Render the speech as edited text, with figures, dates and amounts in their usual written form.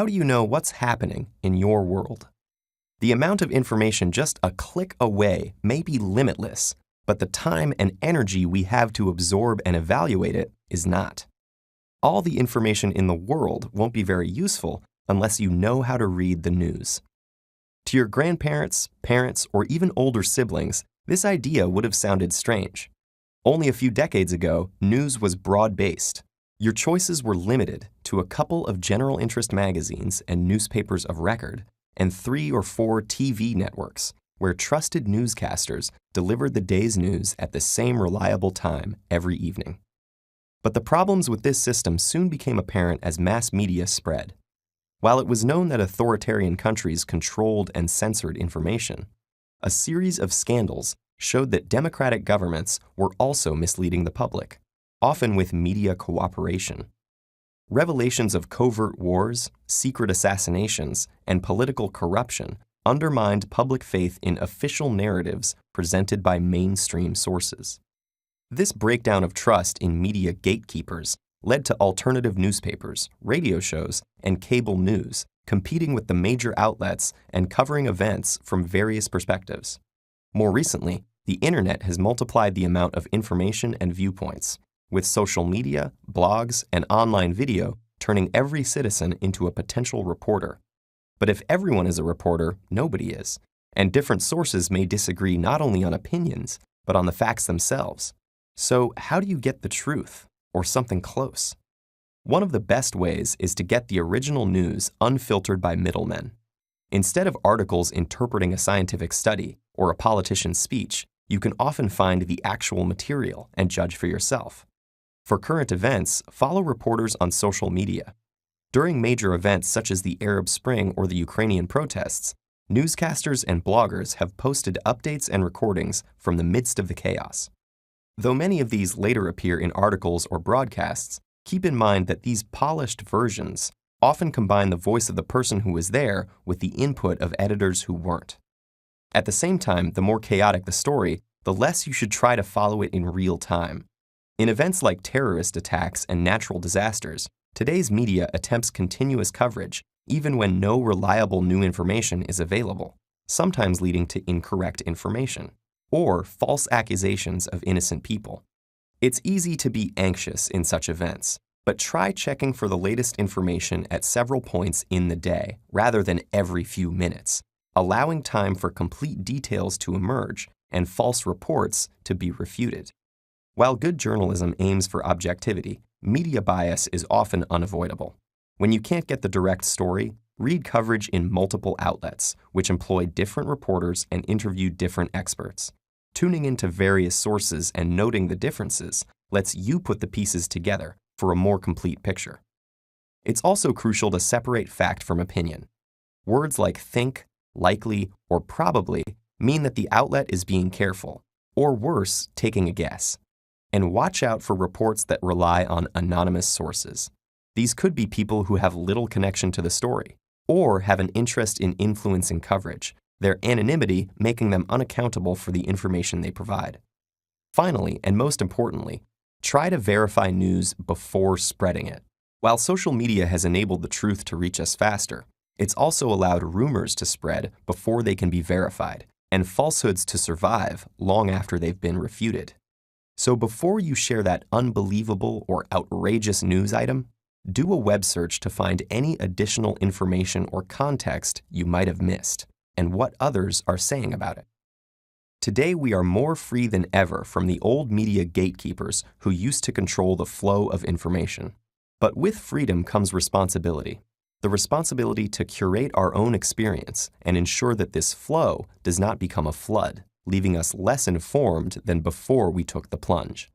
how do you know what's happening in your world? The amount of information just a click away may be limitless, but the time and energy we have to absorb and evaluate it is not. All the information in the world won't be very useful unless you know how to read the news. To your grandparents, parents, or even older siblings, this idea would have sounded strange. Only a few decades ago, news was broad-based. Your choices were limited to a couple of general interest magazines and newspapers of record, and 3 or 4 TV networks, where trusted newscasters delivered the day's news at the same reliable time every evening. But the problems with this system soon became apparent as mass media spread. While it was known that authoritarian countries controlled and censored information, a series of scandals showed that democratic governments were also misleading the public, often with media cooperation. Revelations of covert wars, secret assassinations, and political corruption undermined public faith in official narratives presented by mainstream sources. This breakdown of trust in media gatekeepers led to alternative newspapers, radio shows, and cable news competing with the major outlets and covering events from various perspectives. More recently, the internet has multiplied the amount of information and viewpoints, with social media, blogs, and online video turning every citizen into a potential reporter. But if everyone is a reporter, nobody is, and different sources may disagree not only on opinions, but on the facts themselves. So how do you get the truth, or something close? One of the best ways is to get the original news unfiltered by middlemen. Instead of articles interpreting a scientific study or a politician's speech, you can often find the actual material and judge for yourself. For current events, follow reporters on social media. During major events such as the Arab Spring or the Ukrainian protests, newscasters and bloggers have posted updates and recordings from the midst of the chaos. Though many of these later appear in articles or broadcasts, keep in mind that these polished versions often combine the voice of the person who was there with the input of editors who weren't. At the same time, the more chaotic the story, the less you should try to follow it in real time. In events like terrorist attacks and natural disasters, today's media attempts continuous coverage, even when no reliable new information is available, sometimes leading to incorrect information or false accusations of innocent people. It's easy to be anxious in such events, but try checking for the latest information at several points in the day rather than every few minutes, allowing time for complete details to emerge and false reports to be refuted. While good journalism aims for objectivity, media bias is often unavoidable. When you can't get the direct story, read coverage in multiple outlets, which employ different reporters and interview different experts. Tuning into various sources and noting the differences lets you put the pieces together for a more complete picture. It's also crucial to separate fact from opinion. Words like think, likely, or probably mean that the outlet is being careful, or worse, taking a guess. And watch out for reports that rely on anonymous sources. These could be people who have little connection to the story, or have an interest in influencing coverage, their anonymity making them unaccountable for the information they provide. Finally, and most importantly, try to verify news before spreading it. While social media has enabled the truth to reach us faster, it's also allowed rumors to spread before they can be verified, and falsehoods to survive long after they've been refuted. So before you share that unbelievable or outrageous news item, do a web search to find any additional information or context you might have missed, and what others are saying about it. Today, we are more free than ever from the old media gatekeepers who used to control the flow of information. But with freedom comes responsibility. The responsibility to curate our own experience and ensure that this flow does not become a flood, leaving us less informed than before we took the plunge.